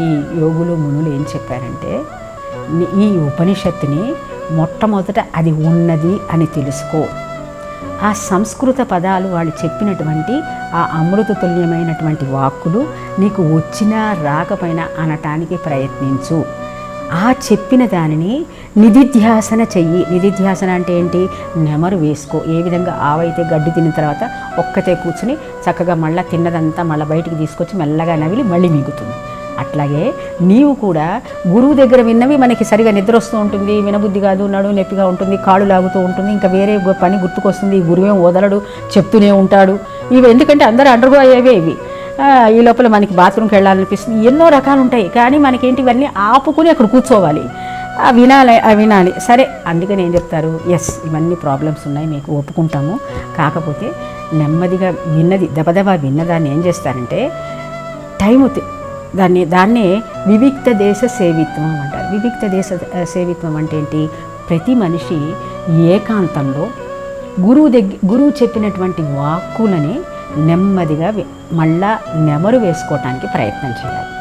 ఈ యోగులు మునులు ఏం చెప్పారంటే, ఈ ఉపనిషత్తుని మొట్టమొదట అది ఉన్నది అని తెలుసుకో. ఆ సంస్కృత పదాలు వాళ్ళు చెప్పినటువంటి ఆ అమృత తుల్యమైనటువంటి వాక్కులు నీకు వచ్చినా రాకపోయినా అనటానికి ప్రయత్నించు. ఆ చెప్పిన దానిని నిధిధ్యాసన చెయ్యి. నిధిధ్యాసన అంటే ఏంటి? నెమరు వేసుకో. ఏ విధంగా ఆవైతే గడ్డి తిన్న తర్వాత ఒక్కతే కూర్చుని చక్కగా మళ్ళీ తిన్నదంతా మళ్ళీ బయటికి తీసుకొచ్చి మెల్లగా నవిలి మళ్ళీ మిగుతుంది. అట్లాగే నీవు కూడా గురువు దగ్గర విన్నవి మనకి సరిగా నిద్ర వస్తూ ఉంటుంది, వినబుద్ధి కాదు, నడుము నొప్పిగా ఉంటుంది, కాళ్ళు లాగుతూ ఉంటుంది, ఇంకా వేరే పని గుర్తుకొస్తుంది, గురువేం వదలడు, చెప్తూనే ఉంటాడు. ఇవి ఎందుకంటే అందరూ అండర్గో అయ్యేవే ఇవి. ఈ లోపల మనకి బాత్రూమ్కి వెళ్ళాలనిపిస్తుంది, ఎన్నో రకాలు ఉంటాయి. కానీ మనకేంటి, ఇవన్నీ ఆపుకుని అక్కడ కూర్చోవాలి, వినాలి. సరే, అందుకని ఏం చెప్తారు, ఎస్ ఇవన్నీ ప్రాబ్లమ్స్ ఉన్నాయి, మీకు ఒప్పుకుంటాము. కాకపోతే నెమ్మదిగా విన్నది దబదబా విన్నదాన్ని ఏం చేస్తారంటే టైం దాన్నే వివిక్త దేశ సేవిత్వం అంటారు. వివిక్త దేశ సేవిత్వం అంటే ఏంటి? ప్రతి మనిషి ఏకాంతంలో గురువు చెప్పినటువంటి వాక్కులని నెమ్మదిగా మళ్ళా నెమరు వేసుకోవటానికి ప్రయత్నం చేయాలి.